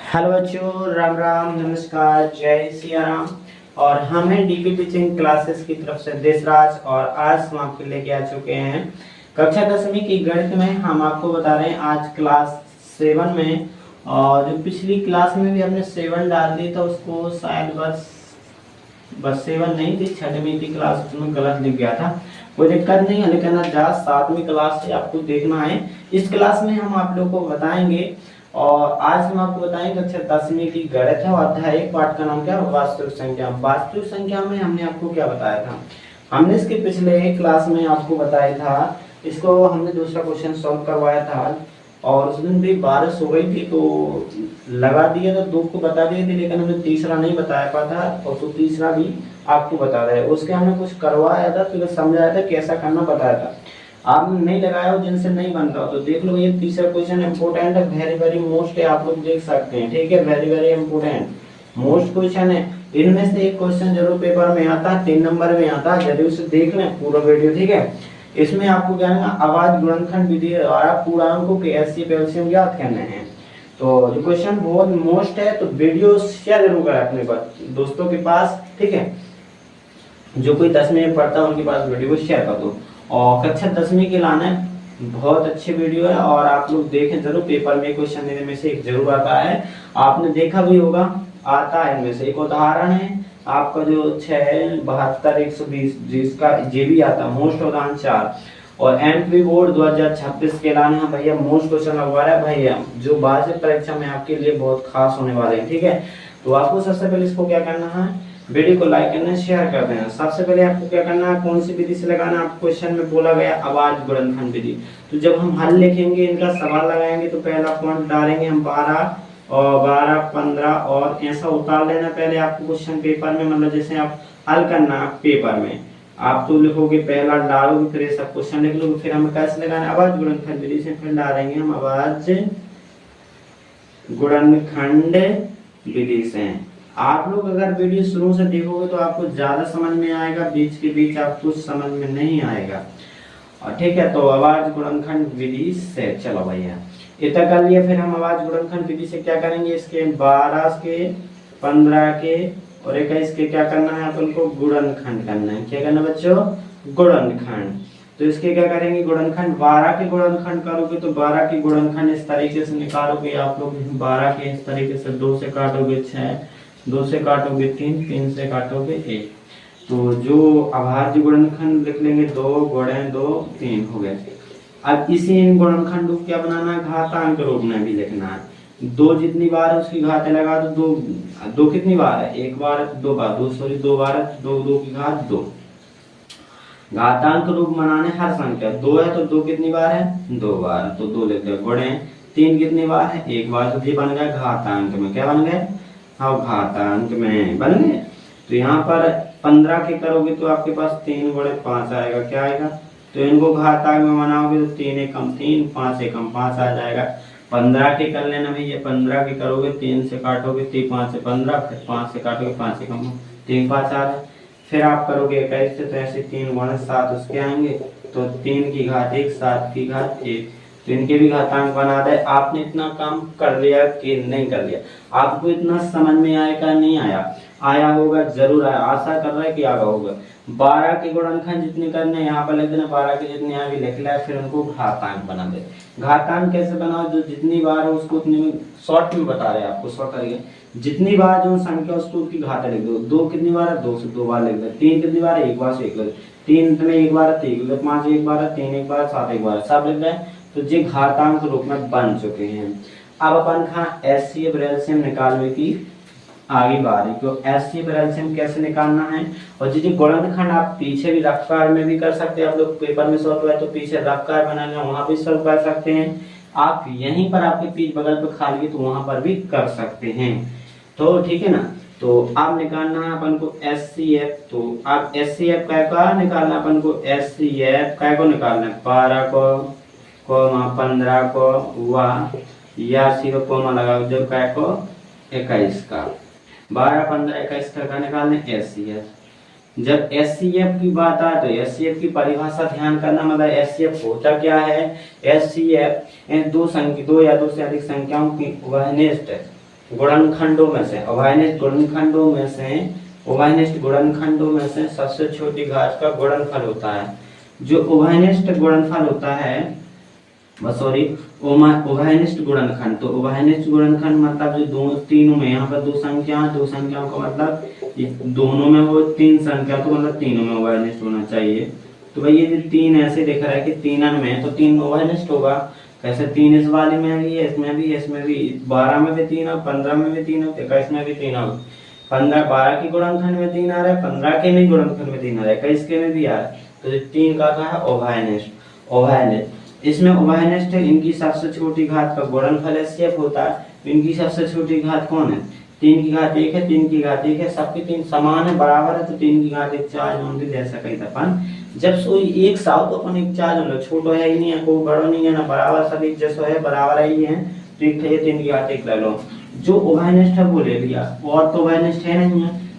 Hello बच्चों, राम राम, नमस्कार, जय सिया राम। और हम हैं डीपी टीचिंग क्लासेस की तरफ से देशराज। और आज हम आपके लेके आ चुके हैं कक्षा 10वीं की गणित में। हम आपको बता रहे हैं आज क्लास 7 में। और जो पिछली क्लास में भी हमने 7 डाल दी था, उसको शायद बस 7 नहीं थी, 6वीं थी क्लास, उसमें गलत लिख गया था। कोई दिक्कत नहीं है, लेकिन आज 7वीं क्लास से आपको देखना है। इस क्लास में हम आप लोगों को बताएंगे, और आज हम आपको बताएंगे कक्षा 10वीं की गणित है और अध्याय 1 पाठ का नाम क्या है, वास्तविक संख्या। वास्तविक संख्या में हमने आपको क्या बताया था, हमने इसके पिछले क्लास में आपको बताया था, इसको हमने दूसरा क्वेश्चन सॉल्व करवाया था। और उस दिन भी बारिश हो गई थी तो लगा दिया था, 2 को बता दिए थे, लेकिन हमने तीसरा नहीं बताया पाता, और तो तीसरा भी आपको बता रहे हैं। उसके हमने कुछ करवाया था, फिर समझाया था कैसा करना, बताया था। आपने नहीं लगाया हो, जिनसे नहीं बन रहा हो तो देख लो। ये तीसरा क्वेश्चन इंपोर्टेंट है, वेरी वेरी मोस्ट है, आप लोग देख सकते हैं। ठीक है, very very important most question है। इनमें से एक क्वेश्चन जरूर पेपर में आता है, 3 नंबर में आता है, जरूर से देख लें पूरा वीडियो। ठीक है, इसमें आपको क्या है, आवाज गुणनखंड विधि द्वारा पूर्णांकों के एचसीएफ एलसीएम ज्ञात करने हैं। तो जो क्वेश्चन बहुत मोस्ट है, तो वीडियो शेयर जरूर करें अपने दोस्तों के पास। ठीक है, जो कोई 10वीं में पढ़ता है उनके पास वीडियो को शेयर कर दो। और कक्षा 10वीं के लाना है, बहुत अच्छी वीडियो है, और आप लोग देखें जरूर। पेपर में क्वेश्चन देने में से एक जरूर आता है, आपने देखा भी होगा, आता है। इनमें से एक उदाहरण है आपका जो 6 72 120, जिसका ये भी आता है मोस्ट उदाहरण 4। और एमपी बोर्ड 2026 के लाने हैं भैया, मोस्ट क्वेश्चन लगवा रहा है भैया, जो वार्षिक परीक्षा में आपके लिए बहुत खास होने वाले हैं। ठीक है, तो आपको सबसे पहले इसको क्या करना है, वीडियो को लाइक करना, शेयर कर देना। सबसे पहले आपको क्या करना है, कौन सी विधि से लगाना, आपको क्वेश्चन में बोला गया आवाज गुणनखंड विधि। तो जब हम हल लिखेंगे, इनका सवाल लगाएंगे, तो पहला पॉइंट डालेंगे हम 12 और 12 15, और ऐसा उतार लेना पहले आपको क्वेश्चन पेपर में। मतलब जैसे आप हल करना पेपर में, आप तो लिखोगे, पहला डालोगे, फिर सब क्वेश्चन लिख लोगे, फिर हमें कैसे लगाना, आवाज गुणनखंड विधि से। फिर डालेंगे हम आवाज गुणनखंड विधि से। आप लोग अगर वीडियो शुरू से देखोगे तो आपको ज्यादा समझ में आएगा, बीच के बीच आपको समझ में नहीं आएगा। और ठीक है, तो आवाज गुणनखंड विधि से, चलो भैया इतना कर लिया। फिर हम आवाज गुणनखंड विधि से क्या करेंगे, इसके 12 के 15 के और 21 के क्या करना है, अपन को गुणनखंड करना है। क्या करना बच्चों, गुणनखंड। तो इसके क्या करेंगे, गुणनखंड। 12 के गुणनखंड करोगे तो 12 के गुणनखंड इस तरीके से निकालोगे आप लोग। 12 के इस तरीके से 2 से काटोगे 6, 2 से काटोगे 3, 3 से काटोगे 1। तो जो अभाज्य गुणनखंड लिख लेंगे, 2 गुणे 2 3 हो गए। अब इसी इन गुणनखंड को क्या बनाना है, घातांक रूप में भी लिखना है। 2 जितनी बार है उसकी घात लगा दो। 2 कितनी बार है, 1 बार, 2 बार, 2 बार, 2 की घात 2। घातांक रूप बनाने हर संख्या 2 है तो 2 कितनी बार है, 2 बार, तो 2 लिख दो। गुणे 3 कितनी बार है, 1 बार, तो ये बन गया घातांक में। क्या बन गए, हाँ घातांक में बन गए। तो यहाँ पर 15 के करोगे तो आपके पास 3 गुणे 5 आएगा। क्या आएगा, तो इनको घातांक में बनाओगे तो 3 एकम 3, 5 एकम 5 आ जाएगा। 15 के कर लेना भैया, 15 के करोगे 3 से काटोगे 3, 5 से 15, फिर 5 से काटोगे 5 एकम 3, 5 आ रहा। फिर आप करोगे 21 से, तो ऐसे 3 गुणे 7 उसके आएंगे, तो 3 की घात 1, 7 की घात 1, तो इनके भी घातांक बना दे। आपने इतना काम कर लिया कि नहीं कर लिया, आपको इतना समझ में आएगा, नहीं आया, आया होगा जरूर, आया, आशा कर रहा है कि आया होगा। 12 के गुणनखंड जितने करने यहाँ पर लिख देना, 12 के जितने यहाँ भी लिख लिया, फिर उनको घातांक बना दे। घातांक कैसे बनाओ, जो जितनी बार हो उसको उतनी में, शॉर्ट में बता रहे हैं आपको, शॉर्ट करिए। जितनी बार जो संख्या उसको उसकी घात लिख दो। 2 कितनी बार है, 2 से 2 बार लिख दो। 3 कितनी बार है, 1 बार से 1 लिख। 3 में 1 बार है 3, 5 1 बार है 3 1 बार, 7 1 बार, सब लिख रहे। तो ये घातांक रूप में बन चुके हैं। अब अपन का एचसीएफ एलसीएम निकालने की आगे बारी। तो एचसीएफ एलसीएम कैसे निकालना है, और जी गुणनखंड आप पीछे भी रफ्तार में भी कर सकते हैं। आप लोग पेपर में सॉल्व है तो पीछे रफ्तार बनाना, वहां भी सॉल्व कर सकते हैं। आप यहीं पर आपके पीछ बगल पर खाली तो वहां पर भी कर सकते हैं। तो ठीक है ना, तो अब निकालना है अपन को एचसीएफ। तो अब एचसीएफ का निकालना अपन को, एचसीएफ को निकालना है 12 को 15 को या सीरो कोमा लगाओ, जब काय को 21 का, 12 15 21 का निकालने एचसीएफ। जब एचसीएफ की बात आए तो एचसीएफ की परिभाषा ध्यान करना, मतलब एचसीएफ होता क्या है। एचसीएफ दो या दो से अधिक संख्याओं की वहनिष्ठ गुणनखंडों में से, उभयनिष्ठ गुणनखंडों में से, उभयनिष्ठ गुणनखंडों में से सबसे छोटी घात का गुणनफल होता है। जो उभयनिष्ठ गुणनफल होता है, उभयनिष्ठ गुणनखंड, तो उभयनिष्ठ गुणनखंड मतलब जो दोनों तीनों में, यहाँ पर दो संख्याओं का मतलब दोनों में वो तीन संख्या, तो मतलब तीनों में उभयनिष्ठ होना चाहिए। तो भाई ये जो तीन ऐसे दिख रहा है कि तीनन में, तो तीन उभयनिष्ठ होगा। कैसे? तीन इस वाले में भी है, इसमें भी, इसमें भी, 12 में भी तीन और 15 में भी तीन और 21 में भी तीन और 12 के गुणनखंड में तीन आ रहा है, 15 के नहीं गुणनखंड में तीन आ रहा है, 21 के में भी आ रहा है। तो ये तीन का है उभयनिष्ठ। उभयनिष्ठ इसमें उभयनिष्ठ इनकी सबसे छोटी घात का गुणनफल एचसीएफ होता है। इनकी सबसे छोटी घात कौन है? 3 की घात 1 है, 3 की घात 1 है, सबके तीन समान है, बराबर है, तो 3 की घात 1 चार्ज होंगे। जैसा कही अपन जब सोई एक साथ, तो अपन एक चार्ज होंगे, छोटो है ही नहीं है, कोई बड़ो नहीं है ना, बराबर सभी जैसो है, बराबर ही है, तो एक है 3 की घात 1 ले लो। जो उभयनिष्ठ है वो ले लिया, और तो उभयनिष्ठ है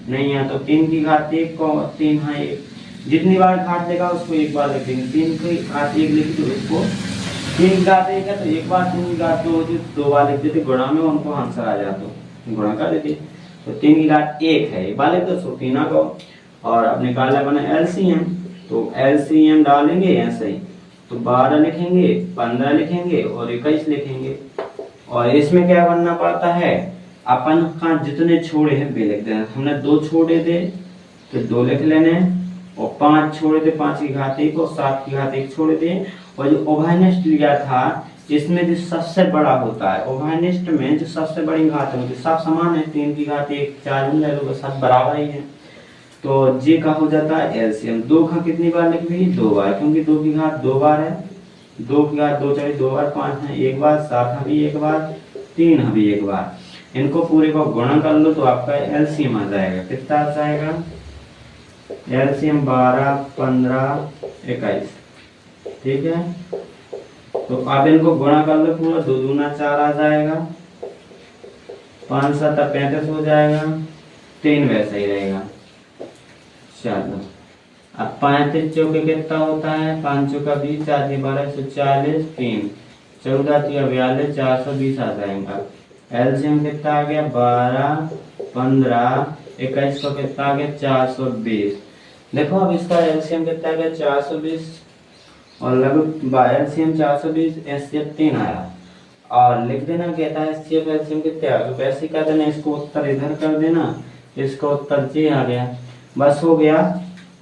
नहीं है, तो 3 की घात 1 को 3 है 1, जितनी बार घात लेगा उसको एक बार लिख देंगे। 3 की घात 1 लिख दो, इसको 3 की घात 1 है तो एक बार, 3 की घात 2 होती तो 2 बार लिख देते, गुणा में उनको आंसर आ जाता, गुणा कर देते। तो 3 की घात 1 है, एक बार लिख दो, सो 3 को, और अब निकालना बना एलसीएम, तो एलसीएम डालेंगे ऐसे ही, तो 12 लिखेंगे, 15 लिखेंगे और 21 लिखेंगे। और इसमें क्या करना पड़ता है, अपन का जितने छोड़े हैं वे लिख देना। हमने 2 छोड़े थे तो 2 लिख लेने, और 5 छोड़े थे, 5 की घात 1 और 7 की घात 1 छोड़े थे। और जो उभयनिष्ठ लिया था, इसमें जो सबसे बड़ा होता है, उभयनिष्ठ में जो सबसे बड़ी घात होती है, सब समान है, 3 की घात 1 4 मिल जाएगा, सब बराबर ही है, तो जी का हो जाता है एलसीएम। 2 का कितनी बार लिख ली? 2 बार, क्योंकि 2 की घात 2 बार है, 2 की घात 2 4 2 बार, 5 है 1 बार, 7 है भी 1 बार, 3 है भी 1 बार। इनको पूरे को गुणा कर लो तो आपका एलसीएम आ जाएगा। कितना आ जाएगा? एलसीएम 12 15 21, ठीक है। तो अब इनको गुणा कर लो पूरा, 2 दूना 4 आ जाएगा, 5 7 35 हो जाएगा, 3 वैसा ही रहेगा। चलो अब 35 चौके कितना होता है? 5 चौका 20, 4 12 140, 3 14 42 420 आ जाएगा। एलसीएम कितना आ गया? 12 15 21 को कितना आ गया? 420। देखो अब इसका एलसीएम कितना आ गया? 420, और लगभग एलसीएम 420, एचसीएफ 3 आया। और लिख देना, कहता है एचसीएफ एलसीएम कितने आ गए, वैसे ही कर देना, इसको उत्तर इधर कर देना, इसका उत्तर जी आ गया, बस हो गया।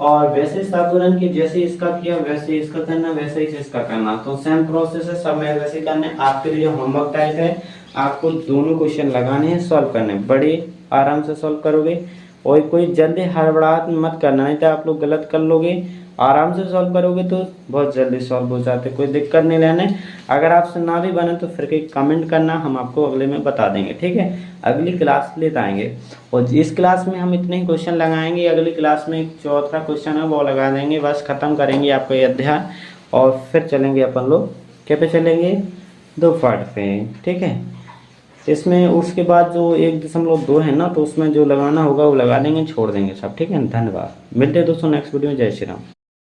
और वैसे साधारण की जैसे इसका किया वैसे इसका करना, वैसे ही इसका करना, तो सेम प्रोसेस है, सब में वैसे करना है। आपके लिए होमवर्क टाइप है, आपको दोनों क्वेश्चन लगाने हैं, सॉल्व करने, बड़े आराम से सॉल्व करोगे, और कोई जल्दी हड़बड़ाहट मत करना, नहीं तो आप लोग गलत कर लोगे। आराम से सॉल्व करोगे तो बहुत जल्दी सॉल्व हो जाते, कोई दिक्कत नहीं लेने। अगर आपसे ना भी बने तो फिर कमेंट करना, हम आपको अगले में बता देंगे, ठीक है। अगली क्लास लेते आएंगे, और इस क्लास में हम इतने ही क्वेश्चन लगाएंगे, अगली क्लास में एक चौथा क्वेश्चन है वो लगा देंगे, बस खत्म करेंगे आपका ये अध्याय, और फिर चलेंगे अपन लोग क्या पे चलेंगे? 2 पार्ट पे, ठीक है। इसमें उसके बाद जो 1.2 है ना, तो उसमें जो लगाना होगा वो लगा देंगे, छोड़ देंगे सब, ठीक है। धन्यवाद, मिलते हैं दोस्तों नेक्स्ट वीडियो में। जय श्री राम।